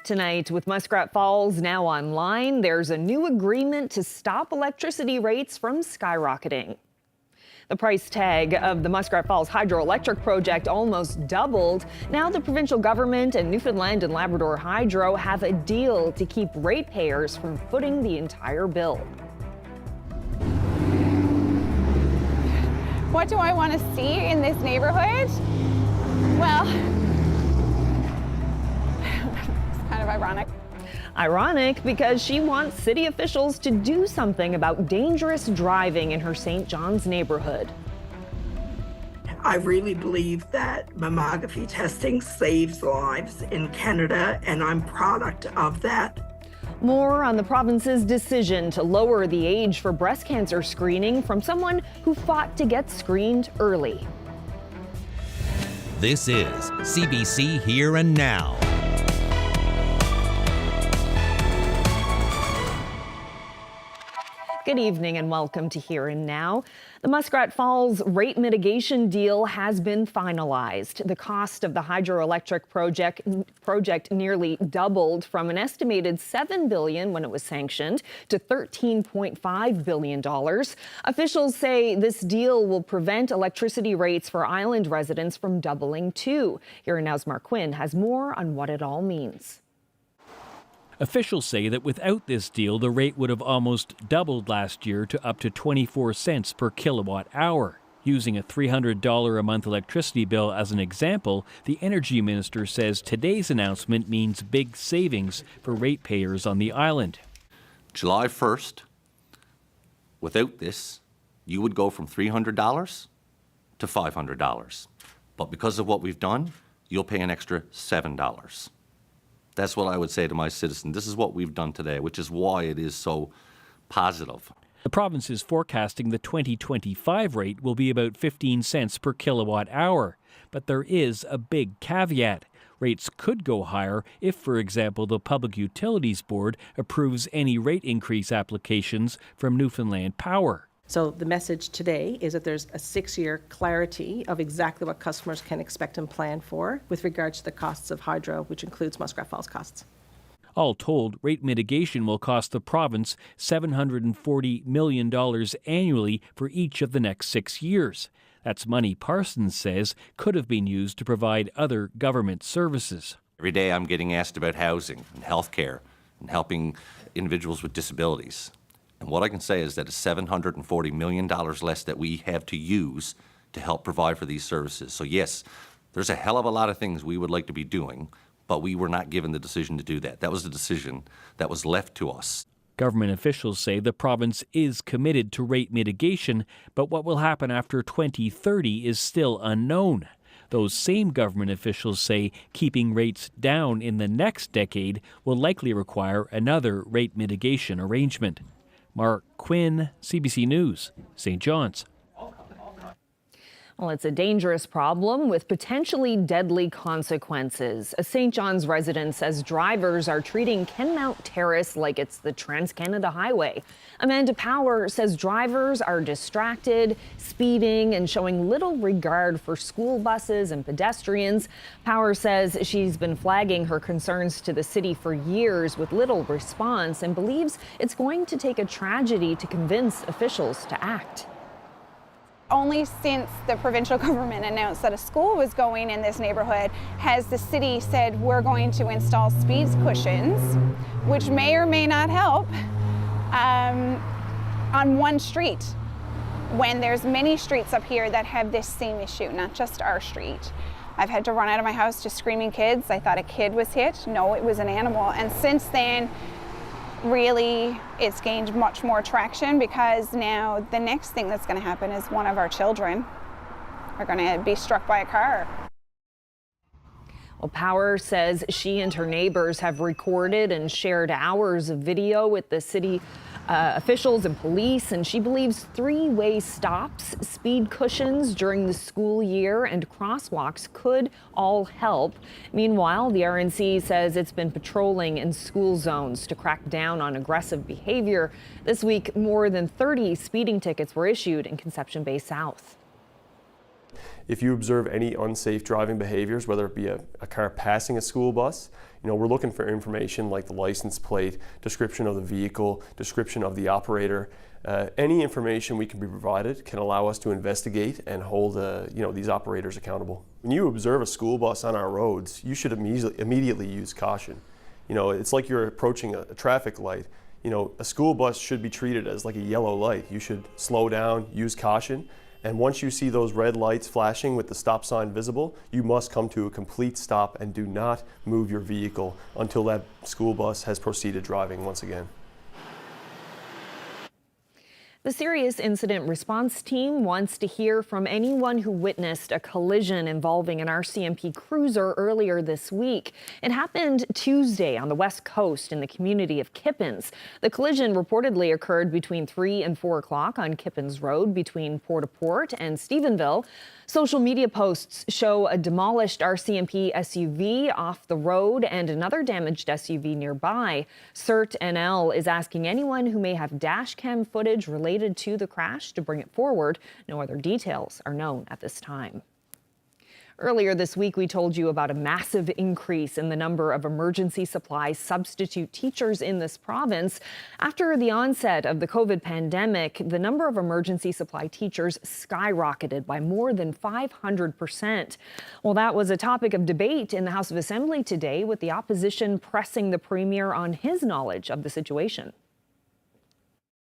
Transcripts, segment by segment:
Tonight, with Muskrat Falls now online, there's a new agreement to stop electricity rates from skyrocketing. The price tag of the Muskrat Falls hydroelectric project almost doubled. Now the provincial government and Newfoundland and Labrador Hydro have a deal to keep ratepayers from footing the entire bill. What do I want to see in this neighborhood? Well, it's kind of ironic. Ironic because she wants city officials to do something about dangerous driving in her St. John's neighborhood. I really believe that mammography testing saves lives in Canada, and I'm a product of that. More on the province's decision to lower the age for breast cancer screening from someone who fought to get screened early. This is CBC Here and Now. Good evening and welcome to Here and Now. The Muskrat Falls rate mitigation deal has been finalized. The cost of the hydroelectric project nearly doubled from an estimated $7 billion when it was sanctioned to $13.5 billion. Officials say this deal will prevent electricity rates for island residents from doubling too. Here and Now's Mark Quinn has more on what it all means. Officials say that without this deal, the rate would have almost doubled last year to up to 24 cents per kilowatt hour. Using a $300 a month electricity bill as an example, the energy minister says today's announcement means big savings for ratepayers on the island. July 1st, without this, you would go from $300 to $500. But because of what we've done, you'll pay an extra $7. That's what I would say to my citizen. This is what we've done today, which is why it is so positive. The province is forecasting the 2025 rate will be about 15 cents per kilowatt hour. But there is a big caveat. Rates could go higher if, for example, the Public Utilities Board approves any rate increase applications from Newfoundland Power. So the message today is that there's a 6-year clarity of exactly what customers can expect and plan for with regards to the costs of hydro, which includes Muskrat Falls costs. All told, rate mitigation will cost the province $740 million annually for each of the next 6 years. That's money Parsons says could have been used to provide other government services. Every day I'm getting asked about housing and healthcare and helping individuals with disabilities. And what I can say is that it's $740 million less that we have to use to help provide for these services. So yes, there's a hell of a lot of things we would like to be doing, but we were not given the decision to do that. That was the decision that was left to us. Government officials say the province is committed to rate mitigation, but what will happen after 2030 is still unknown. Those same government officials say keeping rates down in the next decade will likely require another rate mitigation arrangement. Mark Quinn, CBC News, St. John's. Well, it's a dangerous problem with potentially deadly consequences. A St. John's resident says drivers are treating Kenmount Terrace like it's the Trans-Canada Highway. Amanda Power says drivers are distracted, speeding, and showing little regard for school buses and pedestrians. Power says she's been flagging her concerns to the city for years with little response and believes it's going to take a tragedy to convince officials to act. Only since the provincial government announced that a school was going in this neighborhood has the city said we're going to install speed cushions, which may or may not help on one street when there's many streets up here that have this same issue, not just our street. I've had to run out of my house just screaming kids. I thought a kid was hit. No, it was an animal. And since then, really, it's gained much more traction because now the next thing that's going to happen is one of our children are going to be struck by a car. Well, Power says she and her neighbors have recorded and shared hours of video with the city officials and police, and she believes three-way stops, speed cushions during the school year, and crosswalks could all help. Meanwhile, the RNC says it's been patrolling in school zones to crack down on aggressive behavior. This week, more than 30 speeding tickets were issued in Conception Bay South. If you observe any unsafe driving behaviors, whether it be a car passing a school bus, we're looking for information like the license plate, description of the vehicle, description of the operator. Any information we can be provided can allow us to investigate and hold these operators accountable. When you observe a school bus on our roads, you should immediately use caution. It's like you're approaching a traffic light. A school bus should be treated as like a yellow light. You should slow down, use caution, and once you see those red lights flashing with the stop sign visible, you must come to a complete stop and do not move your vehicle until that school bus has proceeded driving once again. The Serious Incident Response Team wants to hear from anyone who witnessed a collision involving an RCMP cruiser earlier this week. It happened Tuesday on the West Coast in the community of Kippens. The collision reportedly occurred between 3 and 4 o'clock on Kippens Road between Port-au-Port and Stephenville. Social media posts show a demolished RCMP SUV off the road and another damaged SUV nearby. CERT NL is asking anyone who may have dash cam footage related to the crash to bring it forward. No other details are known at this time. Earlier this week, we told you about a massive increase in the number of emergency supply substitute teachers in this province. After the onset of the COVID pandemic, the number of emergency supply teachers skyrocketed by more than 500%. Well, that was a topic of debate in the House of Assembly today, with the opposition pressing the Premier on his knowledge of the situation.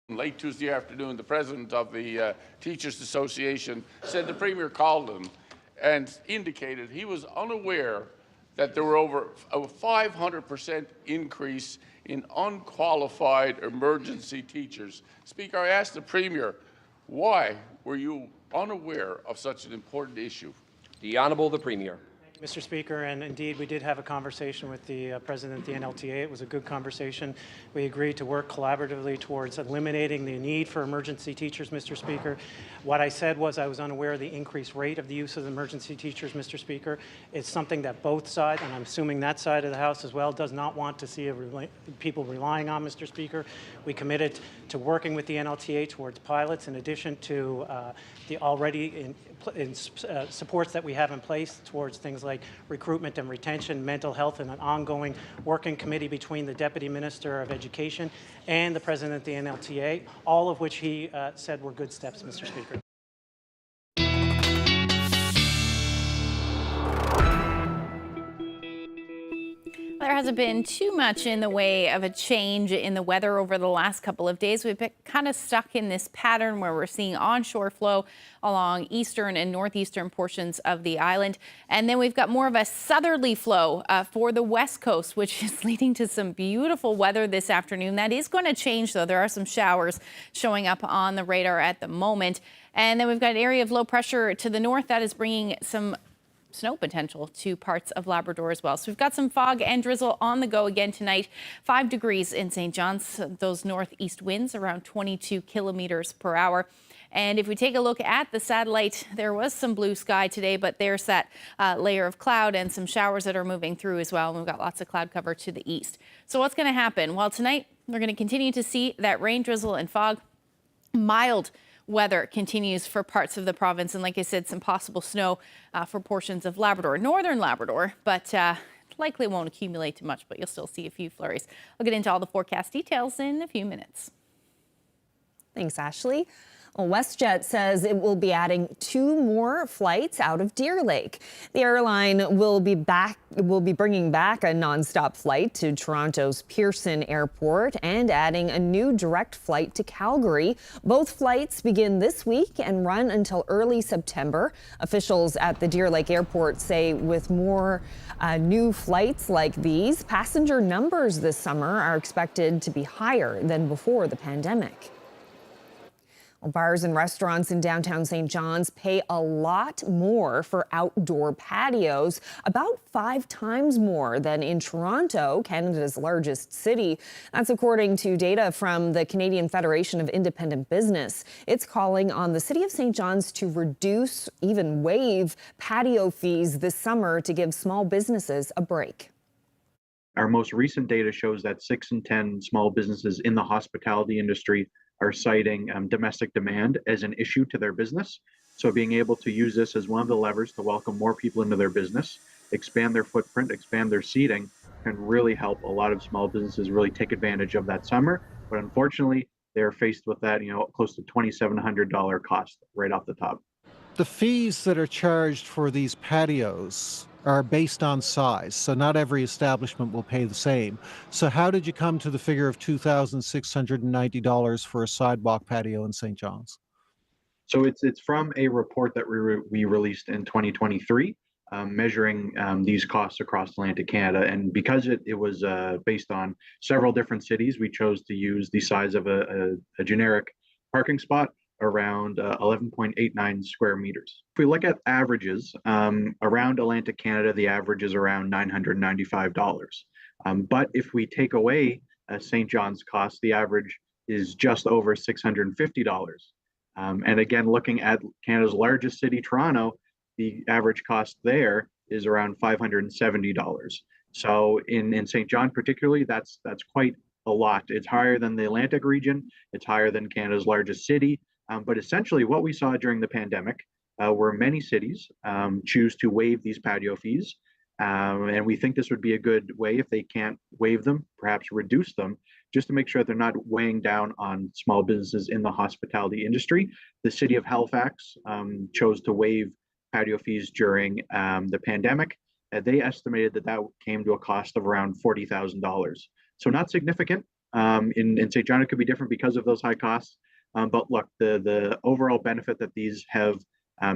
Late Tuesday afternoon, the president of the Teachers Association said the Premier called him and indicated he was unaware that there were over a 500% increase in unqualified emergency teachers. Speaker, I asked the Premier, why were you unaware of such an important issue? The Honourable the Premier. Mr. Speaker, and indeed we did have a conversation with the President of the NLTA. It was a good conversation. We agreed to work collaboratively towards eliminating the need for emergency teachers, Mr. Speaker. What I said was I was unaware of the increased rate of the use of emergency teachers, Mr. Speaker. It's something that both sides, and I'm assuming that side of the House as well, does not want to see people relying on, Mr. Speaker. We committed to working with the NLTA towards pilots in addition to the already supports that we have in place towards things like recruitment and retention, mental health, and an ongoing working committee between the Deputy Minister of Education and the President of the NLTA, all of which he said were good steps, Mr. Speaker. There hasn't been too much in the way of a change in the weather over the last couple of days. We've been kind of stuck in this pattern where we're seeing onshore flow along eastern and northeastern portions of the island. And then we've got more of a southerly flow for the west coast, which is leading to some beautiful weather this afternoon. That is going to change, though. There are some showers showing up on the radar at the moment. And then we've got an area of low pressure to the north that is bringing some snow potential to parts of Labrador as well. So we've got some fog and drizzle on the go again tonight. 5 degrees in St. John's. Those northeast winds around 22 kilometers per hour. And if we take a look at the satellite, there was some blue sky today, but there's that layer of cloud and some showers that are moving through as well. And we've got lots of cloud cover to the east. So what's going to happen? Well, tonight we're going to continue to see that rain, drizzle and fog. Mild weather continues for parts of the province, and like I said, some possible snow for portions of Labrador, northern Labrador, but likely won't accumulate too much, but you'll still see a few flurries. I'll get into all the forecast details in a few minutes. Thanks, Ashley. Well, WestJet says it will be adding 2 more flights out of Deer Lake. The airline will be bringing back a nonstop flight to Toronto's Pearson Airport and adding a new direct flight to Calgary. Both flights begin this week and run until early September. Officials at the Deer Lake Airport say with more new flights like these, passenger numbers this summer are expected to be higher than before the pandemic. Well, bars and restaurants in downtown St. John's pay a lot more for outdoor patios, about 5 times more than in Toronto, Canada's largest city. That's according to data from the Canadian Federation of Independent Business. It's calling on the City of St. John's to reduce, even waive patio fees this summer to give small businesses a break. Our most recent data shows that 6 in 10 small businesses in the hospitality industry are citing domestic demand as an issue to their business. So being able to use this as one of the levers to welcome more people into their business, expand their footprint, expand their seating, can really help a lot of small businesses really take advantage of that summer. But unfortunately, they're faced with that, close to $2,700 cost right off the top. The fees that are charged for these patios are based on size, so not every establishment will pay the same. So how did you come to the figure of $2,690 for a sidewalk patio in St. John's? So it's from a report that we released in 2023, measuring these costs across Atlantic Canada. And because it was based on several different cities, we chose to use the size of a generic parking spot around 11.89 square meters. If we look at averages, around Atlantic Canada, the average is around $995. But if we take away St. John's cost, the average is just over $650. And again, looking at Canada's largest city, Toronto, the average cost there is around $570. So in St. John particularly, that's quite a lot. It's higher than the Atlantic region. It's higher than Canada's largest city. But essentially what we saw during the pandemic were many cities choose to waive these patio fees. And we think this would be a good way, if they can't waive them, perhaps reduce them, just to make sure they're not weighing down on small businesses in the hospitality industry. The city of Halifax chose to waive patio fees during the pandemic. They estimated that came to a cost of around $40,000. So not significant. In St. John, it could be different because of those high costs. But look, the overall benefit that these have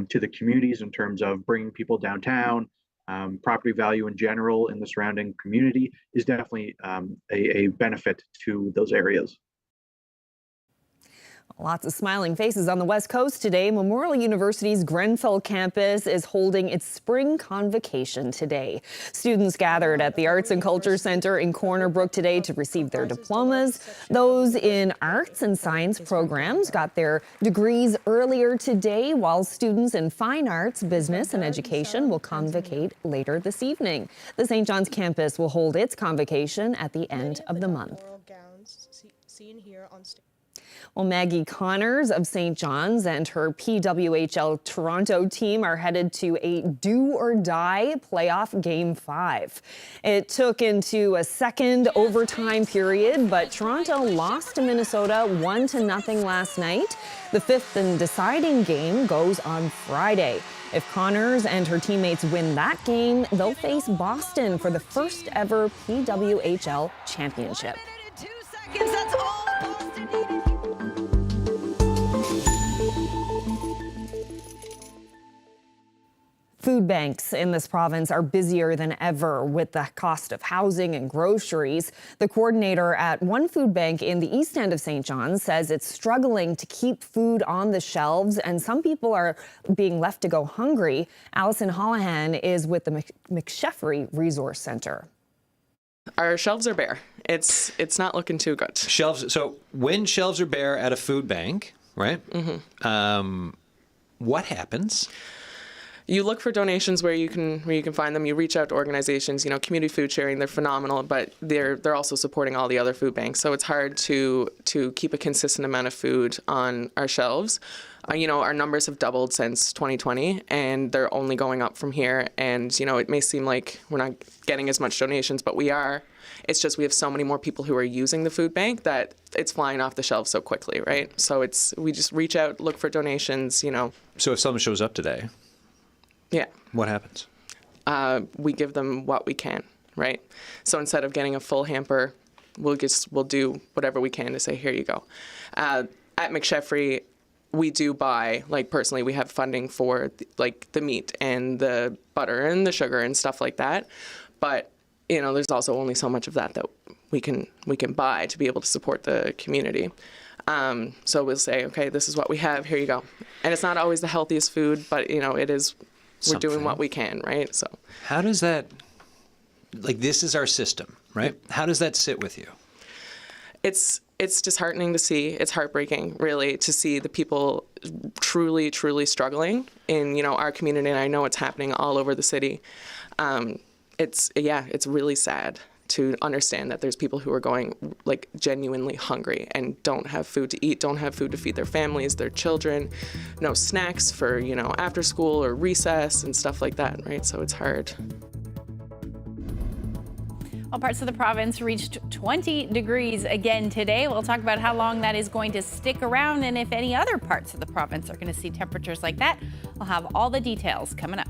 to the communities in terms of bringing people downtown, property value in general in the surrounding community is definitely a benefit to those areas. Lots of smiling faces on the West Coast today. Memorial University's Grenfell campus is holding its spring convocation today. Students gathered at the Arts and Culture Centre in Corner Brook today to receive their diplomas. Those in arts and science programs got their degrees earlier today, while students in fine arts, business and education will convocate later this evening. The St. John's campus will hold its convocation at the end of the month. Well, Maggie Connors of St. John's and her PWHL Toronto team are headed to a do-or-die playoff Game 5. It took into a second overtime period, but Toronto lost to Minnesota 1-0 last night. The fifth and deciding game goes on Friday. If Connors and her teammates win that game, they'll face Boston for the first ever PWHL championship. 2 seconds, that's all Boston needed. Food banks in this province are busier than ever with the cost of housing and groceries. The coordinator at one food bank in the east end of St. John's says it's struggling to keep food on the shelves, and some people are being left to go hungry. Allison Holohan is with the McSheffrey Resource Centre. Our shelves are bare. It's not looking too good. Shelves. So when shelves are bare at a food bank, right? Mm-hmm. What happens? You look for donations where you can find them. You reach out to organizations, community food sharing, they're phenomenal, but they're also supporting all the other food banks. So it's hard to keep a consistent amount of food on our shelves. Our numbers have doubled since 2020, and they're only going up from here. And, it may seem like we're not getting as much donations, but we are. It's just we have so many more people who are using the food bank that it's flying off the shelves so quickly, right? So we just reach out, look for donations, So if someone shows up today, yeah. What happens? We give them what we can, right? So instead of getting a full hamper, we'll do whatever we can to say, here you go. At McSheffrey, we do buy, personally, we have funding for the meat and the butter and the sugar and stuff like that. But, there's also only so much of that we can buy to be able to support the community. So we'll say, okay, this is what we have, here you go. And it's not always the healthiest food, but, it is. We're doing what we can, right? So how does that, this is our system, right? How does that sit with you? It's disheartening to see. It's heartbreaking, really, to see the people truly, truly struggling in, our community. And I know it's happening all over the city. It's really sad to understand that there's people who are going like genuinely hungry and don't have food to eat, don't have food to feed their families, their children, no snacks for, you know, after school or recess and stuff like that, right? So it's hard. All parts of the province reached 20 degrees again today. We'll talk about how long that is going to stick around and if any other parts of the province are going to see temperatures like that. We'll have all the details coming up.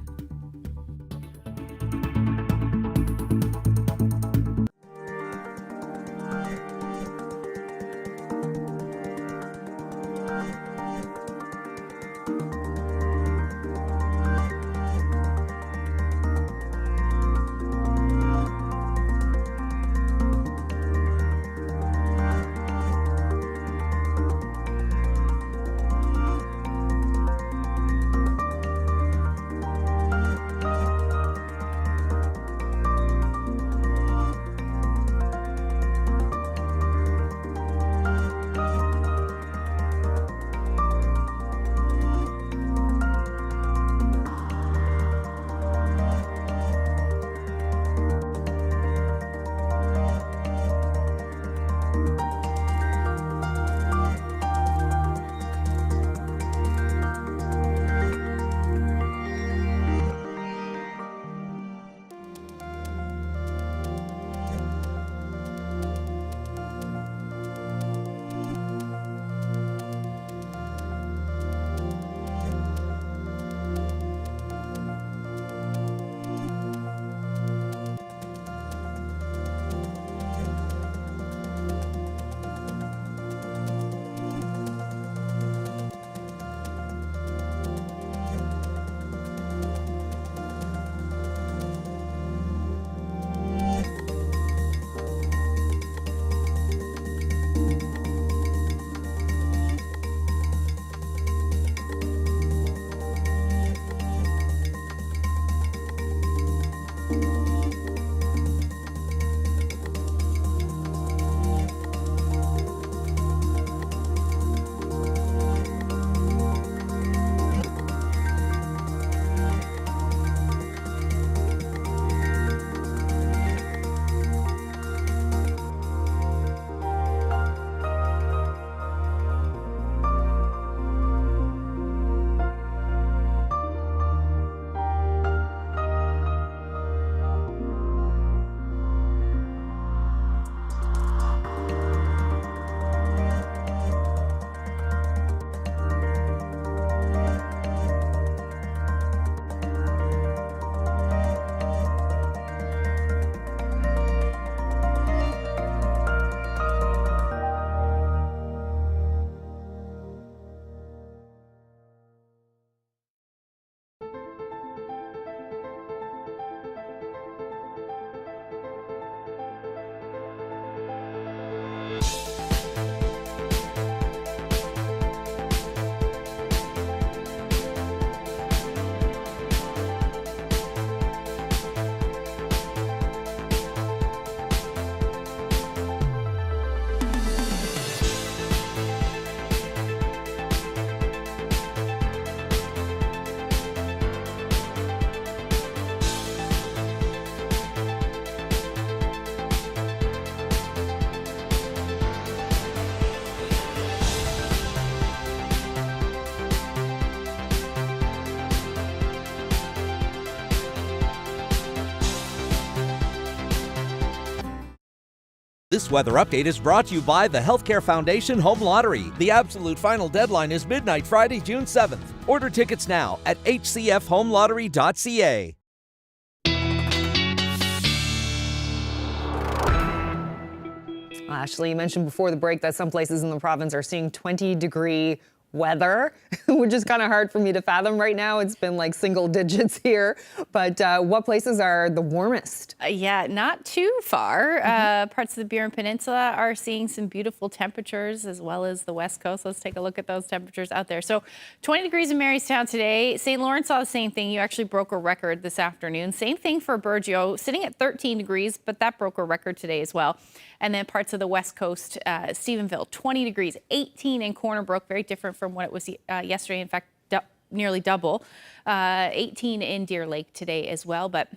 This weather update is brought to you by the Healthcare Foundation Home Lottery. The absolute final deadline is midnight Friday, June 7th. Order tickets now at hcfhomelottery.ca. Ashley, you mentioned before the break that some places in the province are seeing 20-degree weather, which is kind of hard for me to fathom right now. It's been like single digits here. But what places are the warmest? Yeah, not too far. Parts of the Burin Peninsula are seeing some beautiful temperatures, as well as the West Coast. Let's take a look at those temperatures out there. So 20 degrees in Marystown today. St. Lawrence saw the same thing. You actually broke a record this afternoon. Same thing for Burgeo, sitting at 13 degrees, but that broke a record today as well. And then parts of the West Coast, Stephenville, 20 degrees, 18 in Corner Brook, very different from what it was yesterday. In fact, nearly double. 18 in Deer Lake today as well. But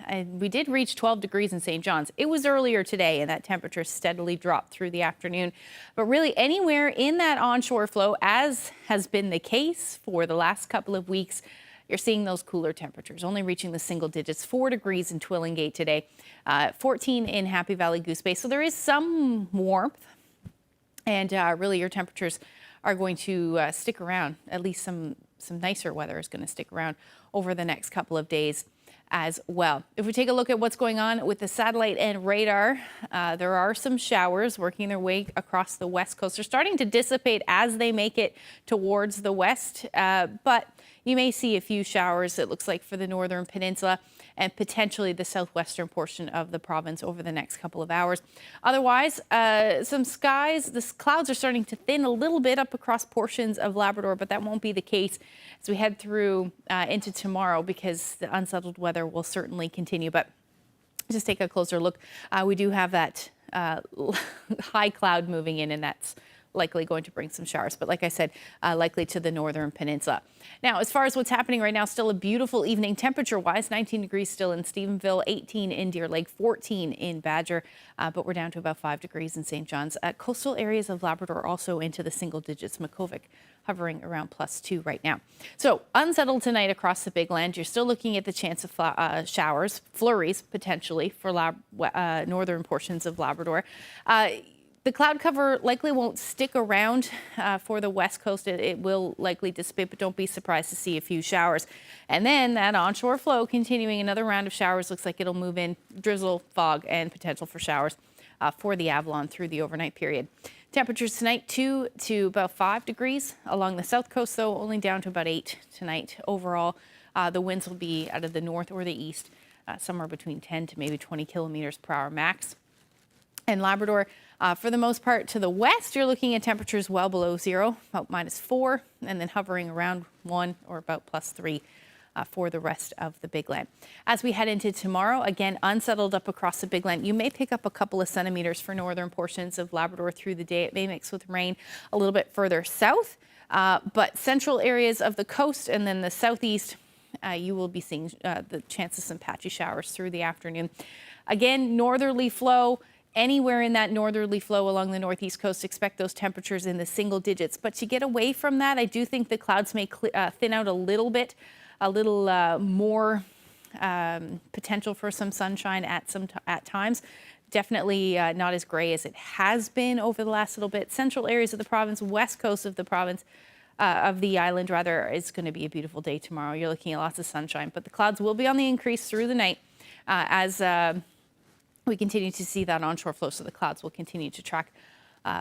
And we did reach 12 degrees in St. John's. It was earlier today, and that temperature steadily dropped through the afternoon. But really anywhere in that onshore flow, as has been the case for the last couple of weeks, you're seeing those cooler temperatures, only reaching the single digits. 4 degrees in Twillingate today, 14 in Happy Valley Goose Bay. So there is some warmth, and really your temperatures are going to stick around. At least some nicer weather is going to stick around over the next couple of days as well. If we take a look at what's going on with the satellite and radar, there are some showers working their way across the west coast. They're starting to dissipate as they make it towards the west, but you may see a few showers, it looks like, for the northern peninsula and potentially the southwestern portion of the province over the next couple of hours. Otherwise, some skies, the clouds are starting to thin a little bit up across portions of Labrador, but that won't be the case as we head through into tomorrow, because the unsettled weather will certainly continue. But just take a closer look. We do have that high cloud moving in, and that's likely going to bring some showers, but like I said, likely to the northern peninsula. Now, as far as what's happening right now, still a beautiful evening temperature-wise. 19 degrees still in Stephenville, 18 in Deer Lake, 14 in Badger, but we're down to about 5 degrees in St. John's. Coastal areas of Labrador also into the single digits. Makkovik hovering around +2 right now. So unsettled tonight across the Big Land. You're still looking at the chance of showers, flurries potentially for northern portions of Labrador. The cloud cover likely won't stick around for the west coast. It will likely dissipate, but don't be surprised to see a few showers. And then that onshore flow continuing, another round of showers. Looks like it'll move in, drizzle, fog, and potential for showers for the Avalon through the overnight period. Temperatures tonight 2 to about 5 degrees. Along the south coast, though, only down to about 8 tonight. Overall, the winds will be out of the north or the east, somewhere between 10 to maybe 20 kilometers per hour max. And Labrador, for the most part, to the west, you're looking at temperatures well below zero, about -4, and then hovering around 1 or about +3 for the rest of the Big Land. As we head into tomorrow, again, unsettled up across the Big Land. You may pick up a couple of centimeters for northern portions of Labrador through the day. It may mix with rain a little bit further south, but central areas of the coast and then the southeast, you will be seeing the chance of some patchy showers through the afternoon. Again, northerly flow. Anywhere in that northerly flow along the northeast coast, expect those temperatures in the single digits. But to get away from that, I do think the clouds may thin out a little bit, a little more potential for some sunshine at times. Definitely not as gray as it has been over the last little bit. Central areas of the province, west coast of the province, of the island rather, is going to be a beautiful day tomorrow. You're looking at lots of sunshine, but the clouds will be on the increase through the night as we continue to see that onshore flow, so the clouds will continue to track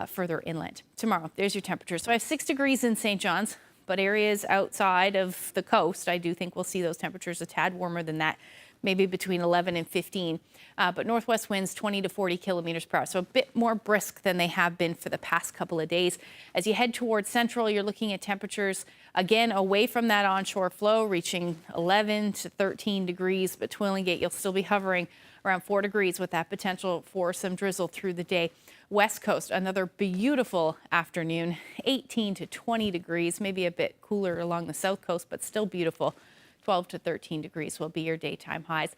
further inland. Tomorrow, there's your temperature. So I have 6 degrees in St. John's, but areas outside of the coast, I do think we'll see those temperatures a tad warmer than that, maybe between 11 and 15. But northwest winds 20 to 40 kilometers per hour, so a bit more brisk than they have been for the past couple of days. As you head towards central, you're looking at temperatures, again, away from that onshore flow, reaching 11 to 13 degrees. But Twillingate, you'll still be hovering around 4 degrees with that potential for some drizzle through the day. West coast, another beautiful afternoon, 18 to 20 degrees, maybe a bit cooler along the south coast, but still beautiful. 12 to 13 degrees will be your daytime highs.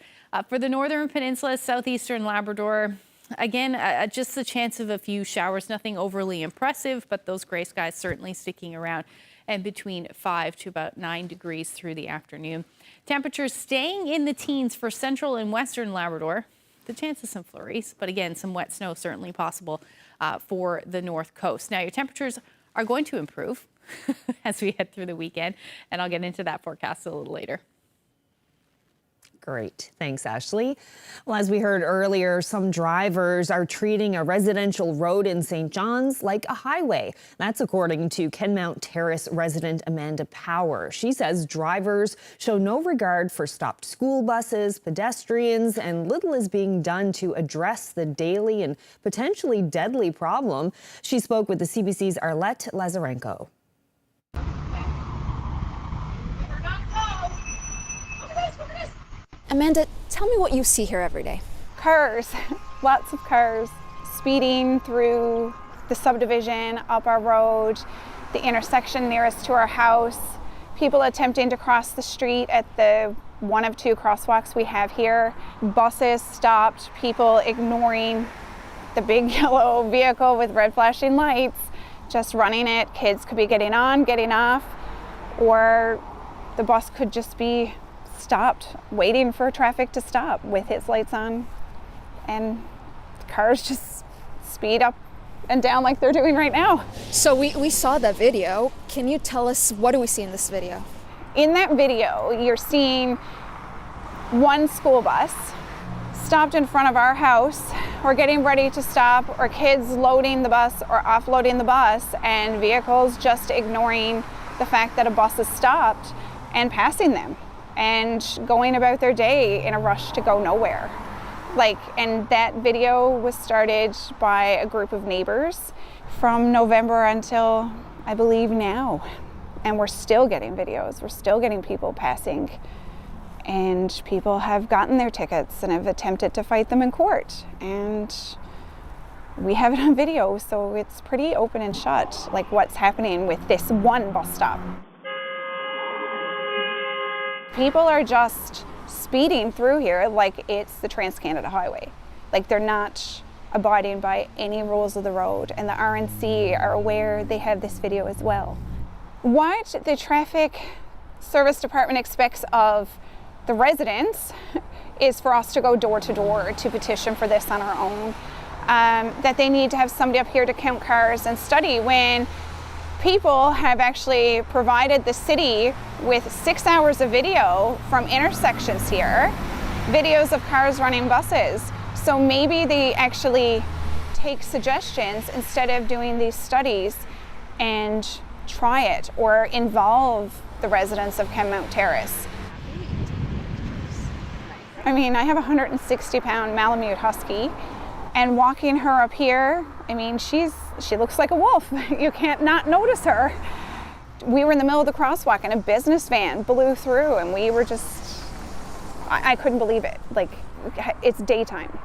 For the northern peninsula, southeastern Labrador, again, just the chance of a few showers, nothing overly impressive, but those gray skies certainly sticking around, and between 5 to about 9 degrees through the afternoon. Temperatures staying in the teens for central and western Labrador. The chance of some flurries, but again, some wet snow certainly possible for the north coast. Now, your temperatures are going to improve as we head through the weekend, and I'll get into that forecast a little later. Great. Thanks, Ashley. Well, as we heard earlier, some drivers are treating a residential road in St. John's like a highway. That's according to Kenmount Terrace resident Amanda Power. She says drivers show no regard for stopped school buses, pedestrians, and little is being done to address the daily and potentially deadly problem. She spoke with the CBC's Arlette Lazarenko. Amanda, tell me what you see here every day. Cars, lots of cars speeding through the subdivision, up our road, the intersection nearest to our house. people attempting to cross the street at the one of two crosswalks we have here. Buses stopped, people ignoring the big yellow vehicle with red flashing lights, just running it. Kids could be getting on, getting off, or the bus could just be stopped, waiting for traffic to stop with its lights on, and cars just speed up and down like they're doing right now. So we saw that video. Can you tell us, what do we see in this video? In that video, you're seeing one school bus stopped in front of our house, or getting ready to stop, or kids loading the bus or offloading the bus, and vehicles just ignoring the fact that a bus is stopped and passing them and going about their day in a rush to go nowhere. And that video was started by a group of neighbors from November until, I believe, now. And we're still getting videos. We're still getting people passing. And people have gotten their tickets and have attempted to fight them in court. And we have it on video, so it's pretty open and shut, like what's happening with this one bus stop. People are just speeding through here like it's the Trans-Canada Highway. Like, they're not abiding by any rules of the road, and the RNC are aware. They have this video as well. What the Traffic Service Department expects of the residents is for us to go door to door to petition for this on our own. That they need to have somebody up here to count cars and study, when people have actually provided the city with 6 hours of video from intersections here, videos of cars running buses. So maybe they actually take suggestions instead of doing these studies and try it, or involve the residents of Kenmount Terrace. I mean, I have a 160-pound Malamute Husky, and walking her up here, I mean, she looks like a wolf. You can't not notice her. We were in the middle of the crosswalk and a business van blew through, and we were just, I couldn't believe it. Like, it's daytime.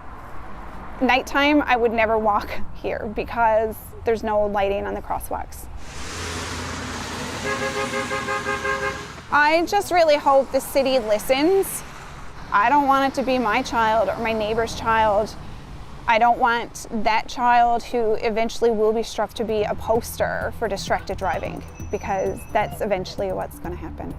Nighttime, I would never walk here because there's no lighting on the crosswalks. I just really hope the city listens. I don't want it to be my child or my neighbor's child. I don't want that child who eventually will be struck to be a poster for distracted driving, because that's eventually what's going to happen.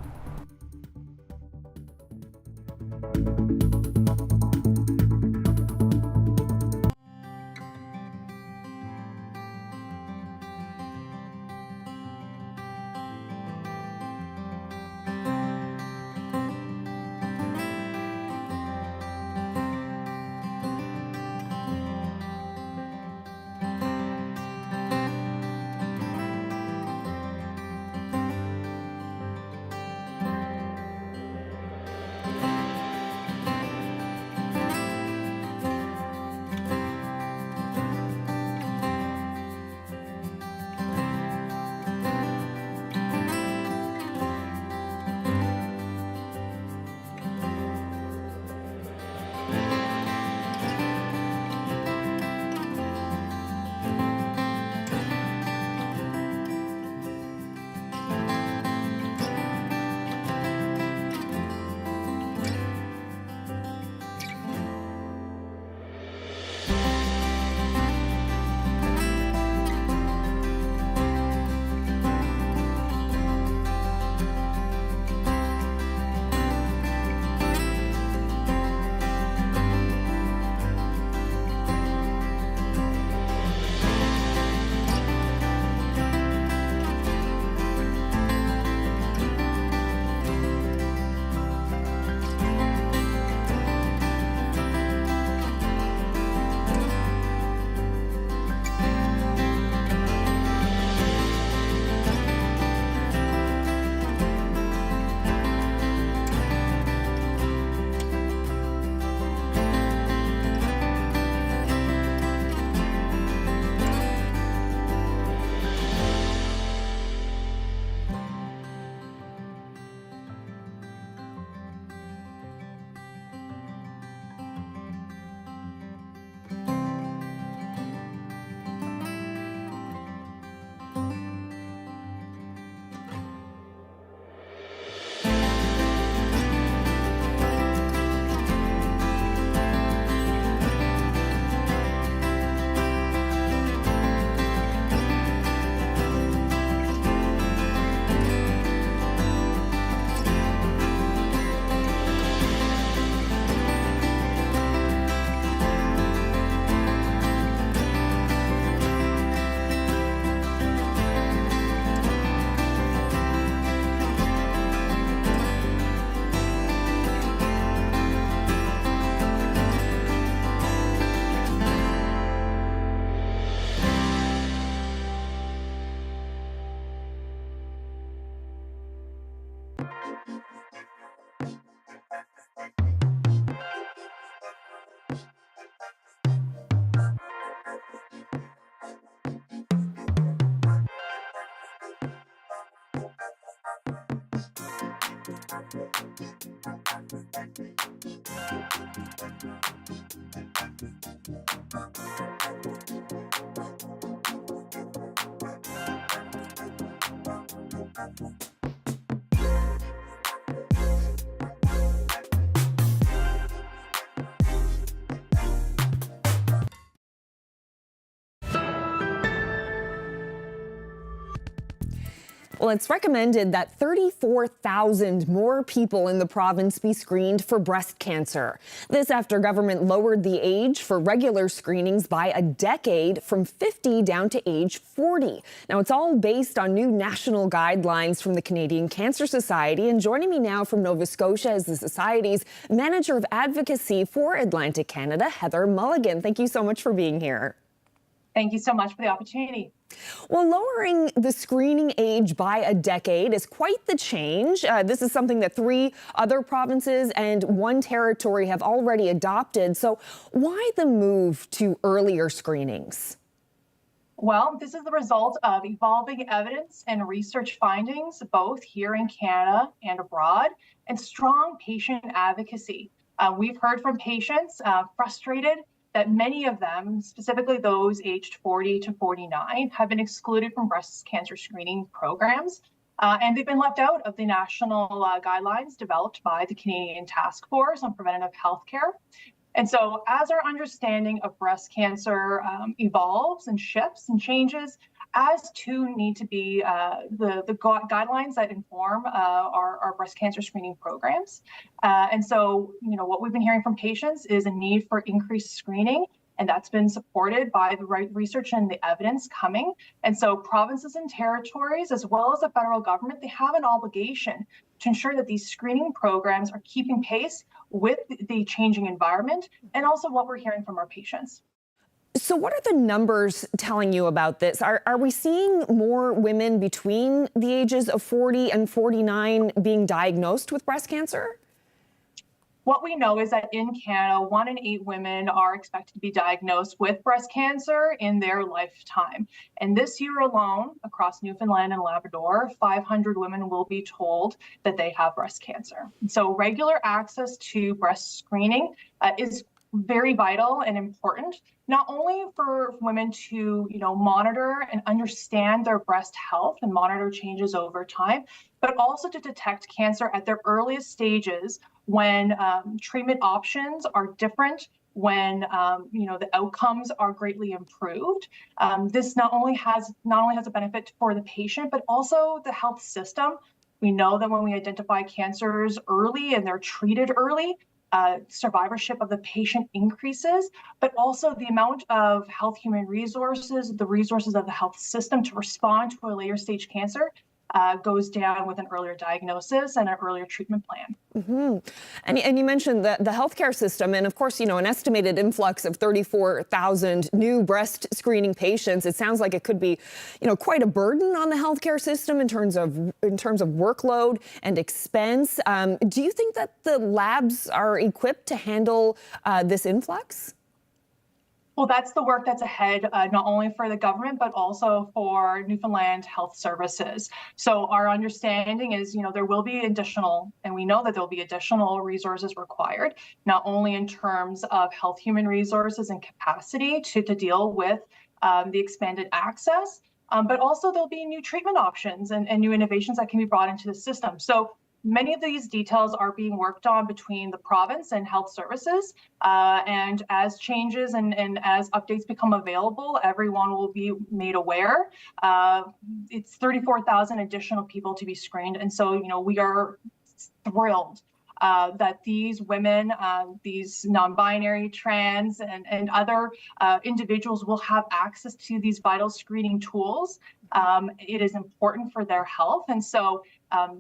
Well, it's recommended that 34,000 more people in the province be screened for breast cancer. This after government lowered the age for regular screenings by a decade from 50 down to age 40. Now, it's all based on new national guidelines from the Canadian Cancer Society. And joining me now from Nova Scotia is the Society's Manager of Advocacy for Atlantic Canada, Heather Mulligan. Thank you so much for being here. Thank you so much for the opportunity. Well, lowering the screening age by a decade is quite the change. This is something that 3 other provinces and 1 territory have already adopted. So why the move to earlier screenings? Well, this is the result of evolving evidence and research findings, both here in Canada and abroad, and strong patient advocacy. We've heard from patients frustrated that many of them, specifically those aged 40 to 49, have been excluded from breast cancer screening programs, and they've been left out of the national guidelines developed by the Canadian Task Force on Preventative Healthcare. And so as our understanding of breast cancer evolves and shifts and changes, as too need to be the guidelines that inform our breast cancer screening programs. And so, what we've been hearing from patients is a need for increased screening, and that's been supported by the right research and the evidence coming. And so provinces and territories, as well as the federal government, they have an obligation to ensure that these screening programs are keeping pace with the changing environment and also what we're hearing from our patients. So what are the numbers telling you about this? Are we seeing more women between the ages of 40 and 49 being diagnosed with breast cancer? What we know is that in Canada, 1 in 8 women are expected to be diagnosed with breast cancer in their lifetime. And this year alone, across Newfoundland and Labrador, 500 women will be told that they have breast cancer. So regular access to breast screening is very vital and important, not only for women to, monitor and understand their breast health and monitor changes over time, but also to detect cancer at their earliest stages when treatment options are different, when the outcomes are greatly improved. This not only has a benefit for the patient, but also the health system. We know that when we identify cancers early and they're treated early, survivorship of the patient increases, but also the amount of health human resources, the resources of the health system to respond to a later stage cancer goes down with an earlier diagnosis and an earlier treatment plan. Mm-hmm. And you mentioned the healthcare system, and of course, an estimated influx of 34,000 new breast screening patients. It sounds like it could be, quite a burden on the healthcare system in terms of workload and expense. Do you think that the labs are equipped to handle this influx? Well, that's the work that's ahead, not only for the government, but also for Newfoundland Health Services. So our understanding is, there will be additional, and we know that there'll be additional resources required, not only in terms of health human resources and capacity to deal with the expanded access, but also there'll be new treatment options and new innovations that can be brought into the system. So many of these details are being worked on between the province and health services. And as changes and as updates become available, everyone will be made aware. It's 34,000 additional people to be screened. And so, we are thrilled that these women, these non-binary, trans, and other individuals will have access to these vital screening tools. It is important for their health. And so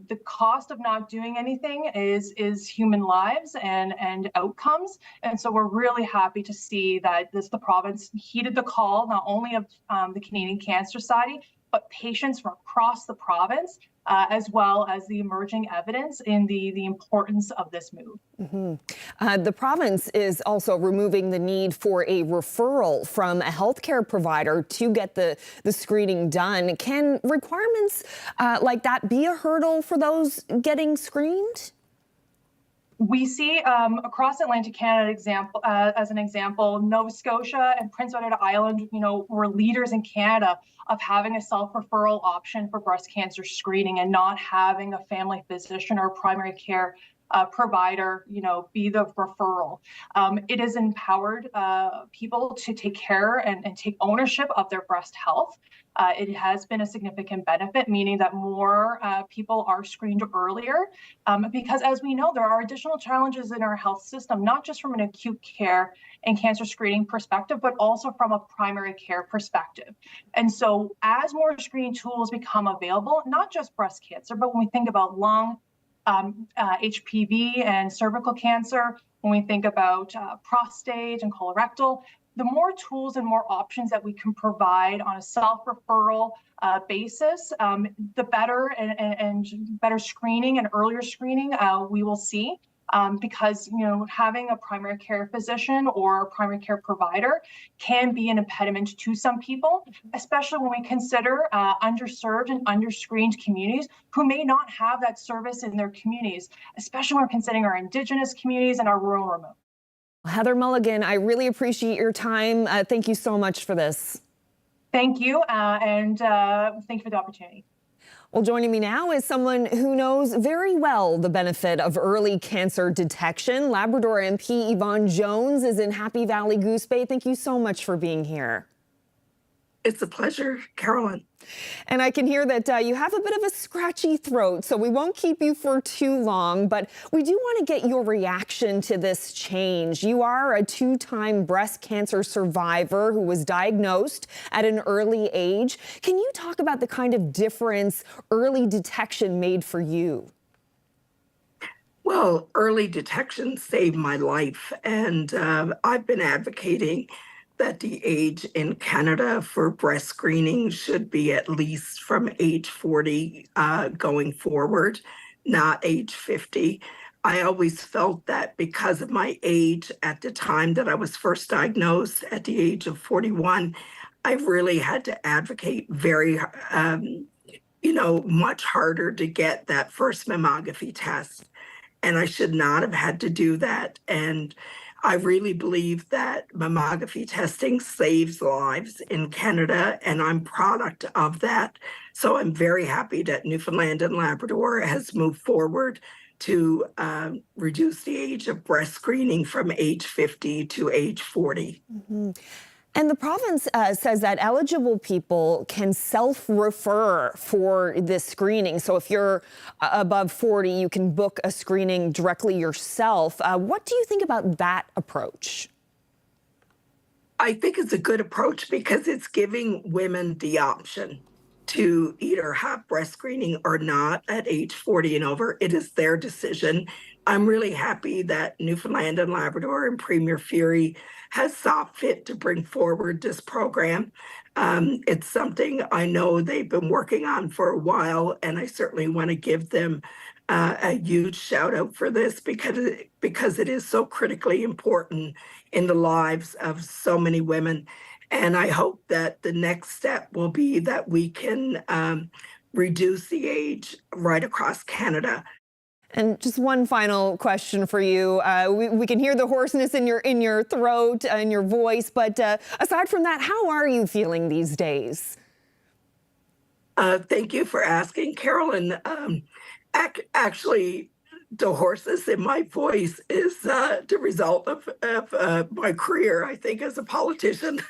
the cost of not doing anything is human lives and outcomes. And so we're really happy to see that the province heeded the call, not only of the Canadian Cancer Society, but patients from across the province, as well as the emerging evidence in the importance of this move. The province is also removing the need for a referral from a healthcare provider to get the screening done. Can requirements like that be a hurdle for those getting screened? We see across Atlantic Canada as an example, Nova Scotia and Prince Edward Island, were leaders in Canada of having a self-referral option for breast cancer screening and not having a family physician or primary care provider, be the referral. It has empowered people to take care and take ownership of their breast health. It has been a significant benefit, meaning that more people are screened earlier, because as we know, there are additional challenges in our health system, not just from an acute care and cancer screening perspective, but also from a primary care perspective. And so as more screening tools become available, not just breast cancer, but when we think about lung, HPV and cervical cancer, when we think about prostate and colorectal, the more tools and more options that we can provide on a self-referral basis, the better and better screening and earlier screening we will see. Because having a primary care physician or a primary care provider can be an impediment to some people, especially when we consider underserved and underscreened communities who may not have that service in their communities, especially when we're considering our Indigenous communities and our rural remote. Heather Mulligan, I really appreciate your time. Thank you so much for this. Thank you, and thank you for the opportunity. Well, joining me now is someone who knows very well the benefit of early cancer detection. Labrador MP Yvonne Jones is in Happy Valley Goose Bay. Thank you so much for being here. It's a pleasure, Carolyn. And I can hear that you have a bit of a scratchy throat, so we won't keep you for too long, but we do want to get your reaction to this change. You are a two-time breast cancer survivor who was diagnosed at an early age. Can you talk about the kind of difference early detection made for you? Well, early detection saved my life, and I've been advocating that the age in Canada for breast screening should be at least from age 40 going forward, not age 50. I always felt that because of my age at the time that I was first diagnosed at the age of 41, I really had to advocate very, much harder to get that first mammography test. And I should not have had to do that. And I really believe that mammography testing saves lives in Canada, and I'm product of that. So I'm very happy that Newfoundland and Labrador has moved forward to reduce the age of breast screening from age 50 to age 40. Mm-hmm. And the province says that eligible people can self-refer for this screening. So if you're above 40, you can book a screening directly yourself. What do you think about that approach? I think it's a good approach because it's giving women the option to either have breast screening or not at age 40 and over. It is their decision. I'm really happy that Newfoundland and Labrador and Premier Fury has saw fit to bring forward this program. It's something I know they've been working on for a while, and I certainly want to give them a huge shout out for this because it is so critically important in the lives of so many women. And I hope that the next step will be that we can reduce the age right across Canada. And just one final question for you. We can hear the hoarseness in your throat and your voice, but aside from that, how are you feeling these days? Thank you for asking, Carolyn. Actually, the hoarseness in my voice is the result of my career, I think, as a politician,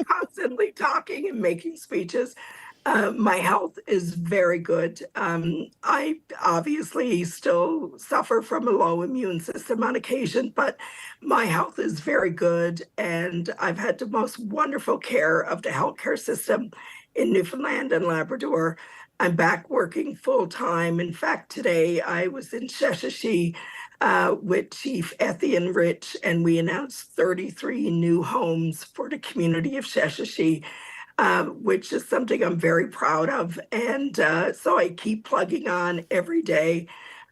constantly talking and making speeches. My health is very good. I obviously still suffer from a low immune system on occasion, but my health is very good. And I've had the most wonderful care of the healthcare system in Newfoundland and Labrador. I'm back working full time. In fact, today I was in Sheshatshiu with Chief Etienne Rich, and we announced 33 new homes for the community of Sheshatshiu. which is something I'm very proud of. And so I keep plugging on every day.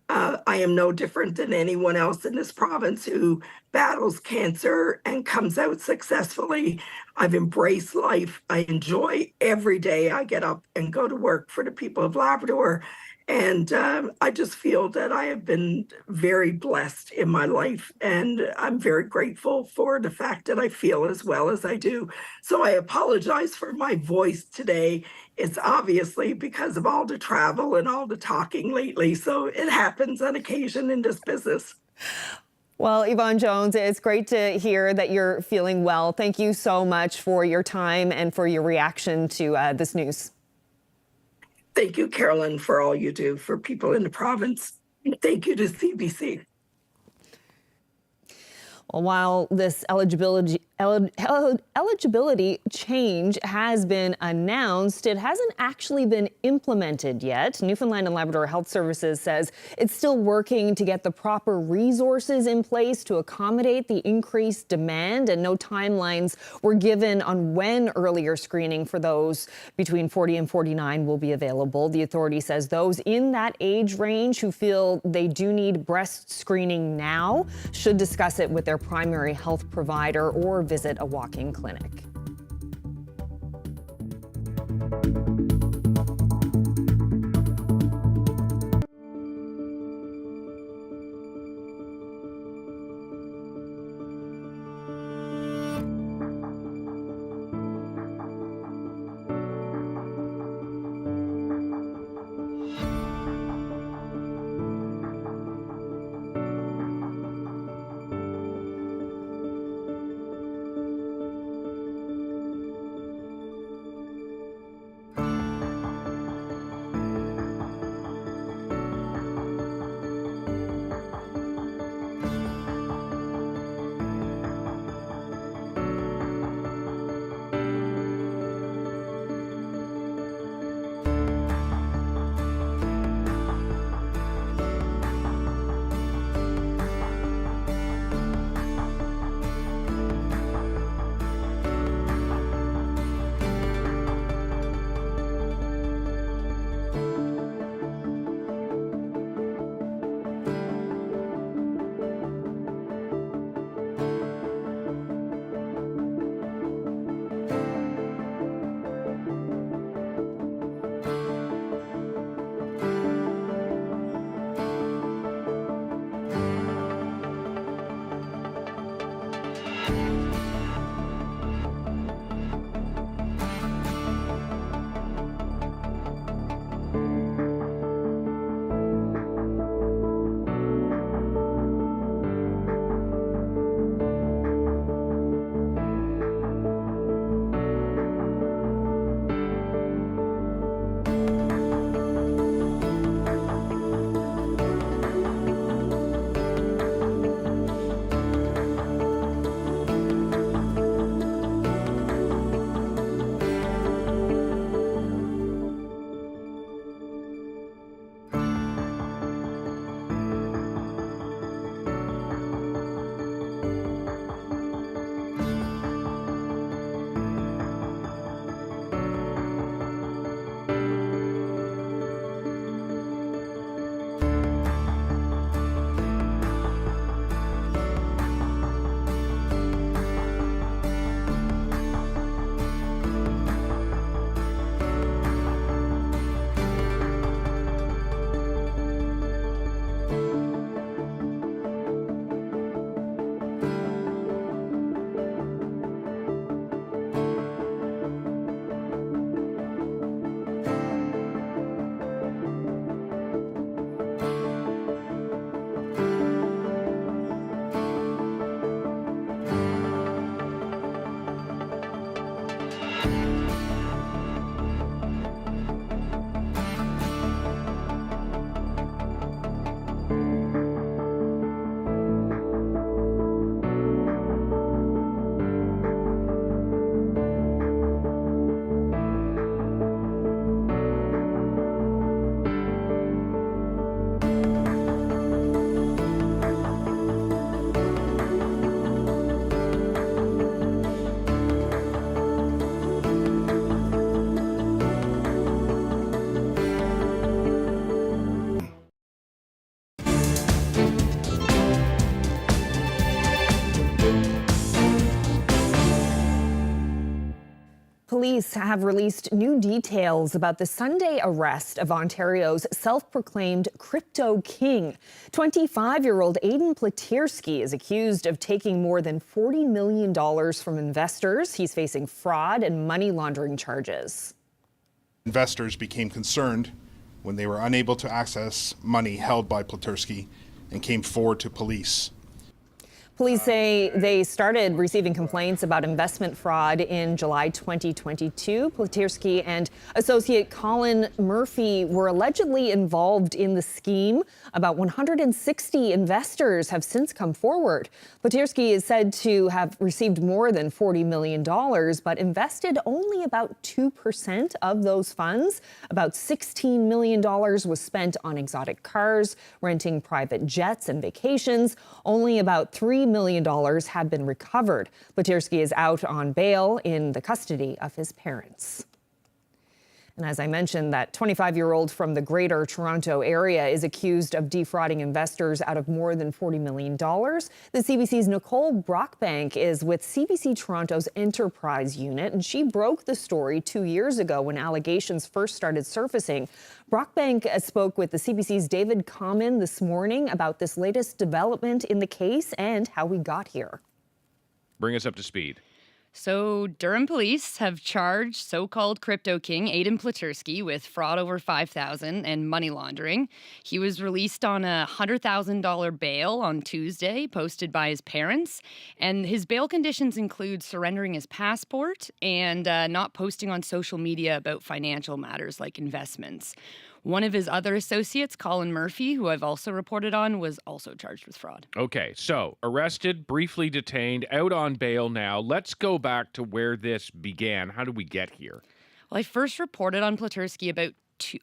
I am no different than anyone else in this province who battles cancer and comes out successfully. I've embraced life. I enjoy every day I get up and go to work for the people of Labrador. And I just feel that I have been very blessed in my life. And I'm very grateful for the fact that I feel as well as I do. So I apologize for my voice today. It's obviously because of all the travel and all the talking lately. So it happens on occasion in this business. Well, Yvonne Jones, it's great to hear that you're feeling well. Thank you so much for your time and for your reaction to this news. Thank you, Carolyn, for all you do for people in the province. Thank you to CBC. Well, while this eligibility change has been announced, it hasn't actually been implemented yet. Newfoundland and Labrador Health Services says it's still working to get the proper resources in place to accommodate the increased demand, and no timelines were given on when earlier screening for those between 40 and 49 will be available. The authority says those in that age range who feel they do need breast screening now should discuss it with their primary health provider or visit a walk-in clinic. police have released new details about the Sunday arrest of Ontario's self-proclaimed crypto king. 25-year-old Aiden Platierski is accused of taking more than $40 million from investors. He's facing fraud and money laundering charges. Investors became concerned when they were unable to access money held by Platierski and came forward to police. Police say they started receiving complaints about investment fraud in July 2022. Platierski and associate Colin Murphy were allegedly involved in the scheme. About 160 investors have since come forward. Platierski is said to have received more than $40 million, but invested only about 2% of those funds. About $16 million was spent on exotic cars, renting private jets and vacations. Only about $3 million have been recovered. Platierski is out on bail in the custody of his parents. And as I mentioned, that 25-year-old from the Greater Toronto area is accused of defrauding investors out of more than $40 million. The CBC's Nicole Brockbank is with CBC Toronto's Enterprise Unit, and she broke the story 2 years ago when allegations first started surfacing. Brockbank spoke with the CBC's David Common this morning about this latest development in the case and how we got here. Bring us up to speed. So Durham police have charged so-called crypto king Aiden Platierski with fraud over $5,000 and money laundering. He was released on a $100,000 bail on Tuesday, posted by his parents. And his bail conditions include surrendering his passport and not posting on social media about financial matters like investments. One of his other associates, Colin Murphy, who I've also reported on, was also charged with fraud. Okay, so arrested, briefly detained, out on bail now. Let's go back to where this began. How did we get here? Well, I first reported on Platierski about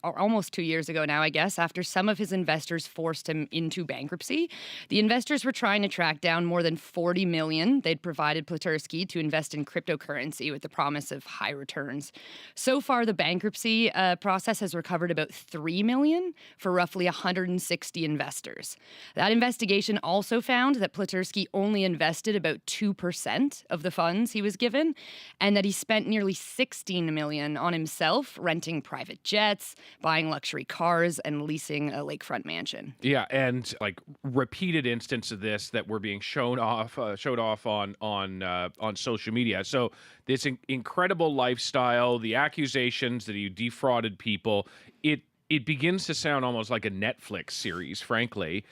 almost 2 years ago now, I guess, after some of his investors forced him into bankruptcy. The investors were trying to track down more than $40 million they'd provided Platierski to invest in cryptocurrency with the promise of high returns. So far, the bankruptcy process has recovered about $3 million for roughly 160 investors. That investigation also found that Platierski only invested about 2% of the funds he was given, and that he spent nearly $16 million on himself, renting private jets, buying luxury cars, and leasing a lakefront mansion. Yeah, and like repeated instances of this that were being showed off on social media. So this incredible lifestyle, the accusations that he defrauded people, it begins to sound almost like a Netflix series, frankly.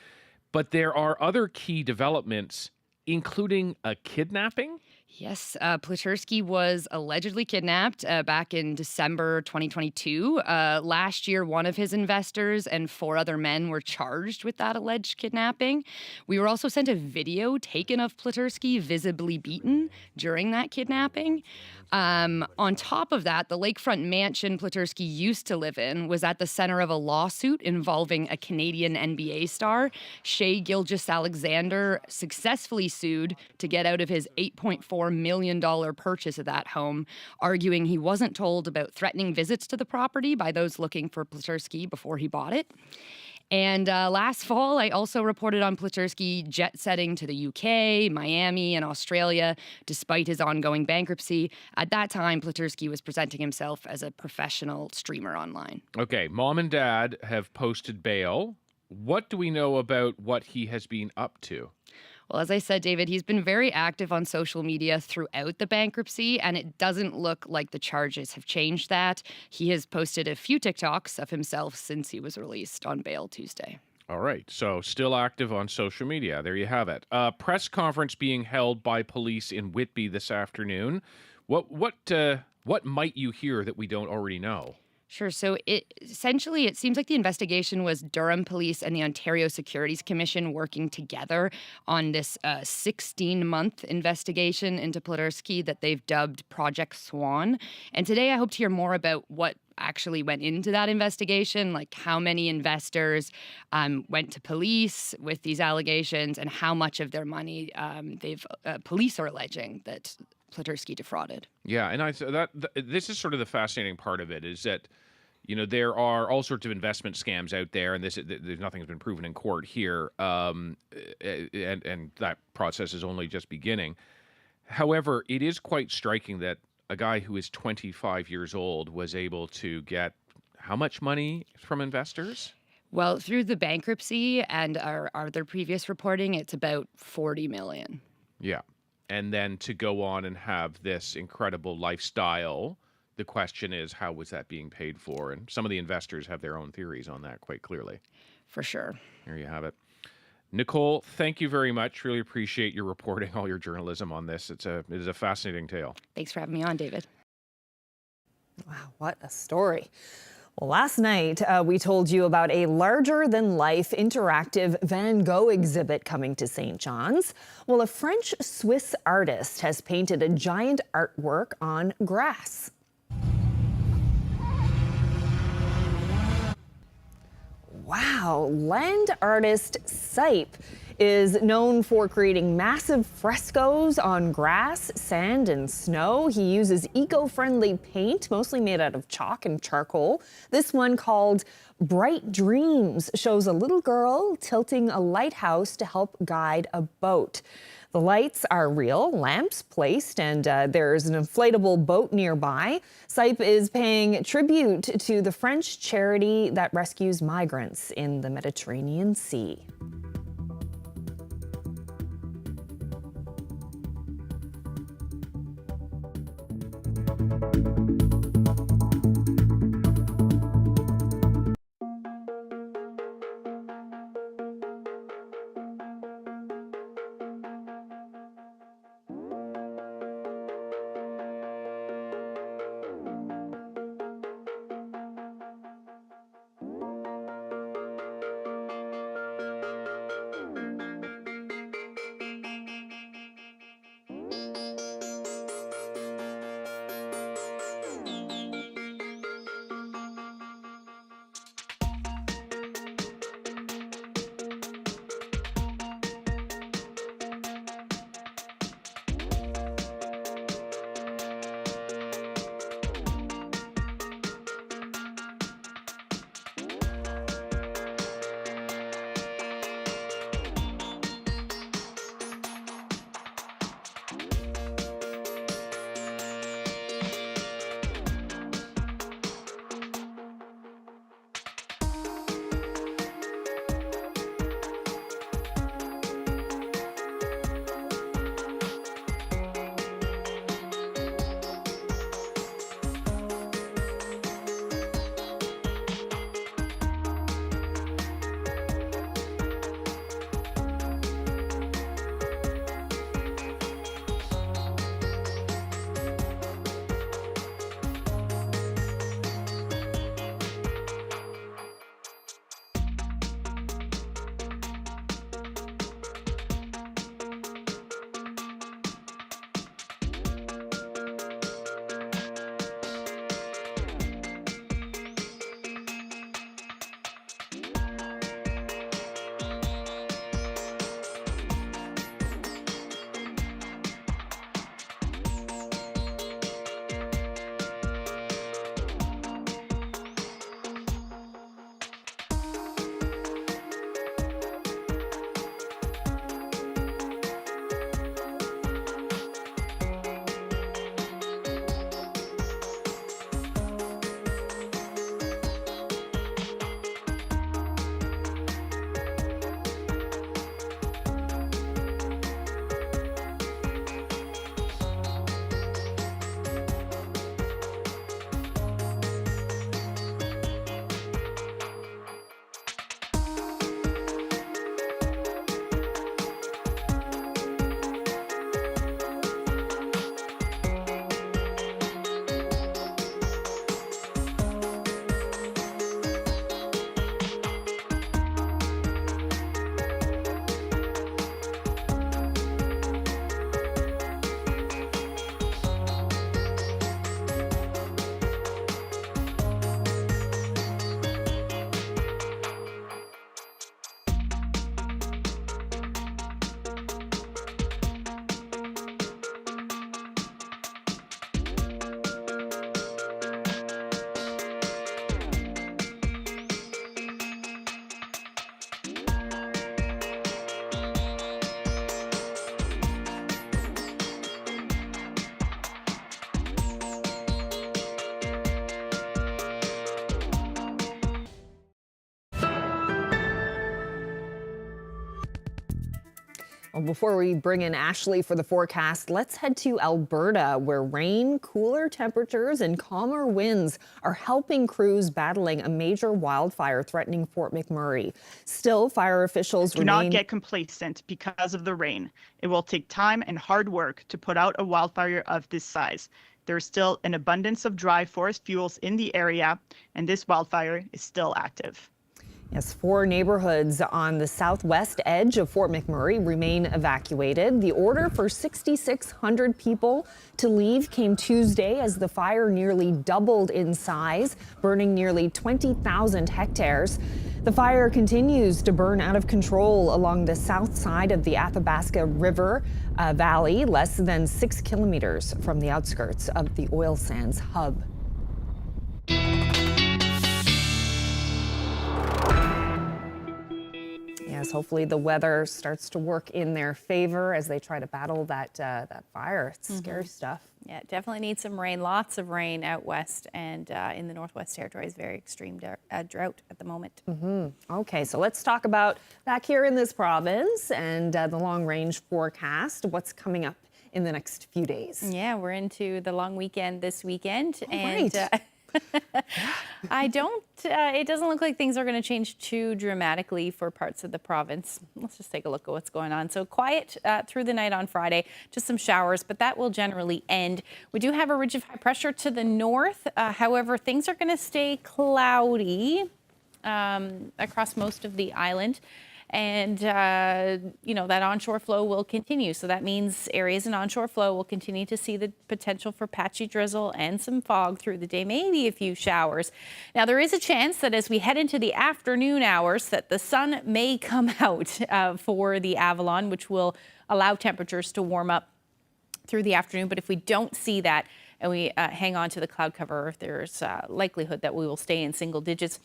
But there are other key developments, including a kidnapping. Yes, Platierski was allegedly kidnapped back in December 2022. Last year, one of his investors and 4 other men were charged with that alleged kidnapping. We were also sent a video taken of Platierski visibly beaten during that kidnapping. On top of that, the lakefront mansion Platierski used to live in was at the center of a lawsuit involving a Canadian NBA star. Shai Gilgeous-Alexander successfully sued to get out of his $8.4 million purchase of that home, arguing he wasn't told about threatening visits to the property by those looking for Platierski before he bought it. And last fall, I also reported on Platierski jet-setting to the UK, Miami, and Australia, despite his ongoing bankruptcy. At that time, Platierski was presenting himself as a professional streamer online. Okay, mom and dad have posted bail. What do we know about what he has been up to? Well, as I said, David, he's been very active on social media throughout the bankruptcy, and it doesn't look like the charges have changed that. He has posted a few TikToks of himself since he was released on bail Tuesday. All right, so still active on social media. There you have it. A press conference being held by police in Whitby this afternoon. What might you hear that we don't already know? Sure. So it seems like the investigation was Durham Police and the Ontario Securities Commission working together on this 16-month investigation into Platierski that they've dubbed Project Swan. And today I hope to hear more about what actually went into that investigation, like how many investors went to police with these allegations and how much of their money police are alleging that Platierski defrauded. Yeah, and this is sort of the fascinating part of it is that, you know, there are all sorts of investment scams out there, and nothing's been proven in court here, and that process is only just beginning. However, it is quite striking that a guy who is 25 years old was able to get how much money from investors? Well, through the bankruptcy and our other previous reporting, it's about 40 million. Yeah. And then to go on and have this incredible lifestyle, the question is, how was that being paid for? And some of the investors have their own theories on that quite clearly. For sure. There you have it. Nicole, thank you very much. Really appreciate your reporting, all your journalism on this. It is a fascinating tale. Thanks for having me on, David. Wow, what a story. Well, last night, we told you about a larger-than-life interactive Van Gogh exhibit coming to St. John's. Well, a French-Swiss artist has painted a giant artwork on grass. Wow, land artist Sipe is known for creating massive frescoes on grass, sand, and snow. He uses eco-friendly paint, mostly made out of chalk and charcoal. This one, called Bright Dreams, shows a little girl tilting a lighthouse to help guide a boat. The lights are real lamps placed, and there's an inflatable boat nearby. Sipe is paying tribute to the French charity that rescues migrants in the Mediterranean Sea. Well, before we bring in Ashley for the forecast, let's head to Alberta, where rain, cooler temperatures, and calmer winds are helping crews battling a major wildfire threatening Fort McMurray. Still, fire officials Do not get complacent because of the rain. It will take time and hard work to put out a wildfire of this size. There is still an abundance of dry forest fuels in the area, and this wildfire is still active. Yes, 4 neighborhoods on the southwest edge of Fort McMurray remain evacuated. The order for 6,600 people to leave came Tuesday as the fire nearly doubled in size, burning nearly 20,000 hectares. The fire continues to burn out of control along the south side of the Athabasca River Valley, less than 6 kilometers from the outskirts of the oil sands hub. Yes, hopefully the weather starts to work in their favor as they try to battle that fire. It's scary stuff. Yeah, definitely need some rain. Lots of rain out west and in the Northwest Territories. Very extreme drought at the moment. Okay, so let's talk about back here in this province and the long-range forecast. What's coming up in the next few days? Yeah, we're into the long weekend this weekend. Right. It doesn't look like things are going to change too dramatically for parts of the province. Let's just take a look at what's going on. So quiet through the night on Friday, just some showers, but that will generally end. We do have a ridge of high pressure to the north. However, things are going to stay cloudy across most of the island. And, that onshore flow will continue. So that means areas in onshore flow will continue to see the potential for patchy drizzle and some fog through the day, maybe a few showers. Now, there is a chance that as we head into the afternoon hours that the sun may come out for the Avalon, which will allow temperatures to warm up through the afternoon. But if we don't see that and we hang on to the cloud cover, there's likelihood that we will stay in single digits.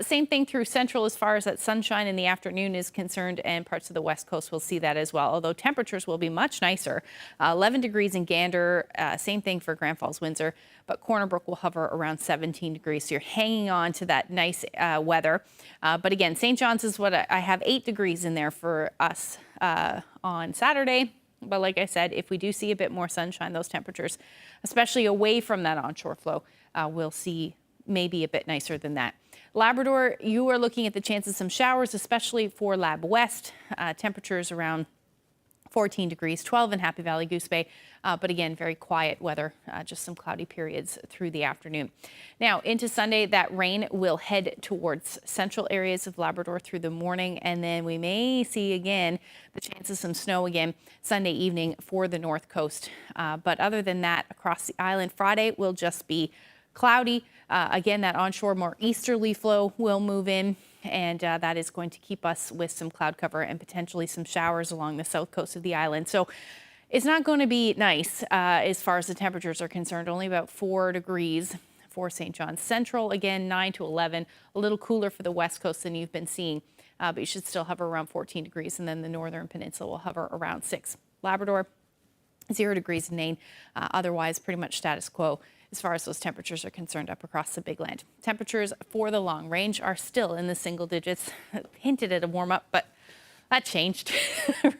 Same thing through central as far as that sunshine in the afternoon is concerned, and parts of the west coast will see that as well, although temperatures will be much nicer. 11 degrees in Gander, same thing for Grand Falls, Windsor, but Corner Brook will hover around 17 degrees. So you're hanging on to that nice weather. But again, St. John's is what I have 8 degrees in there for us on Saturday. But like I said, if we do see a bit more sunshine, those temperatures, especially away from that onshore flow, we'll see maybe a bit nicer than that. Labrador, you are looking at the chance of some showers, especially for Lab West. Temperatures around 14 degrees, 12 in Happy Valley, Goose Bay. But again, very quiet weather, just some cloudy periods through the afternoon. Now into Sunday, that rain will head towards central areas of Labrador through the morning. And then we may see again the chance of some snow again Sunday evening for the north coast. But other than that, across the island, Friday will just be cloudy. Again, that onshore more easterly flow will move in, and that is going to keep us with some cloud cover and potentially some showers along the south coast of the island. So it's not going to be nice as far as the temperatures are concerned, only about 4 degrees for St. John's. Central, again, 9 to 11, a little cooler for the west coast than you've been seeing, but you should still hover around 14 degrees, and then the northern peninsula will hover around 6. Labrador, 0 degrees in Nain, otherwise pretty much status quo as far as those temperatures are concerned up across the Big Land. Temperatures for the long range are still in the single digits. Hinted at a warm up, but that changed.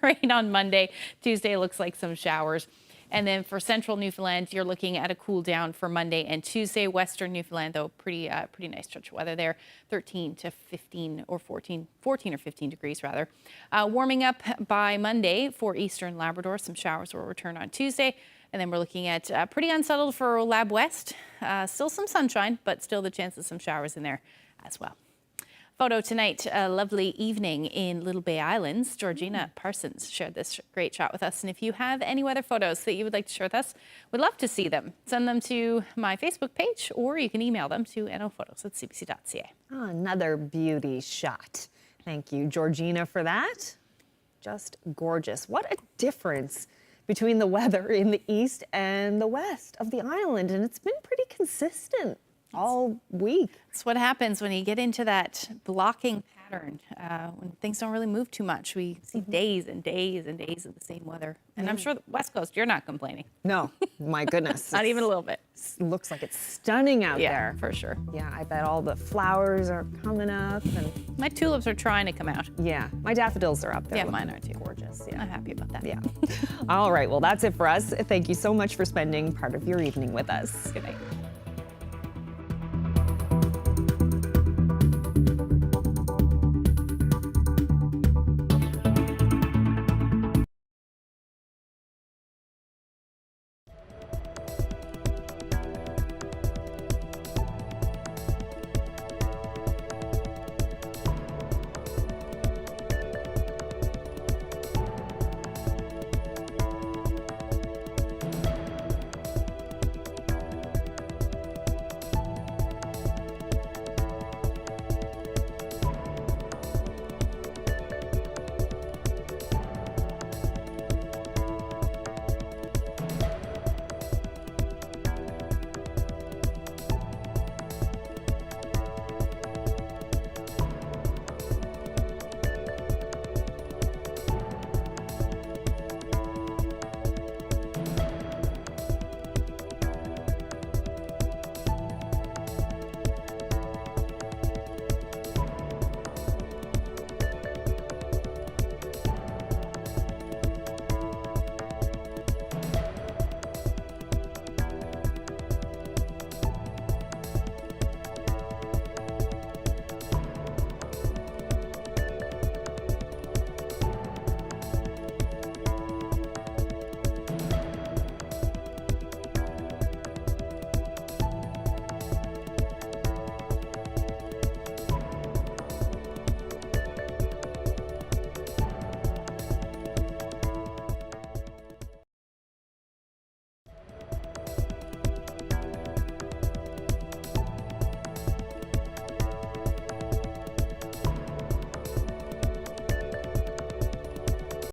Rain on Monday. Tuesday looks like some showers. And then for central Newfoundland, you're looking at a cool down for Monday and Tuesday. Western Newfoundland, though, pretty nice stretch of weather there. 13 to 15 or 14 or 15 degrees rather. Warming up by Monday for eastern Labrador. Some showers will return on Tuesday. And then we're looking at pretty unsettled for Lab West. Still some sunshine, but still the chance of some showers in there as well. Photo tonight, a lovely evening in Little Bay Islands. Georgina Parsons shared this great shot with us. And if you have any weather photos that you would like to share with us, we'd love to see them. Send them to my Facebook page, or you can email them to nophotos@cbc.ca. Oh, another beauty shot. Thank you, Georgina, for that. Just gorgeous. What a difference between the weather in the east and the west of the island. And it's been pretty consistent all week. That's what happens when you get into that blocking pattern pattern. When things don't really move too much, we see days and days and days of the same weather. And I'm sure the West Coast, you're not complaining. No, my goodness. Not even a little bit. Looks like it's stunning out Yeah, there. for sure. Yeah, I bet all the flowers are coming up. And My tulips are trying to come out. yeah, my daffodils are up there. Yeah, looking mine are too. Gorgeous. Yeah. I'm happy about that. Yeah. All right, well, that's it for us. Thank you so much for spending part of your evening with us. Good night.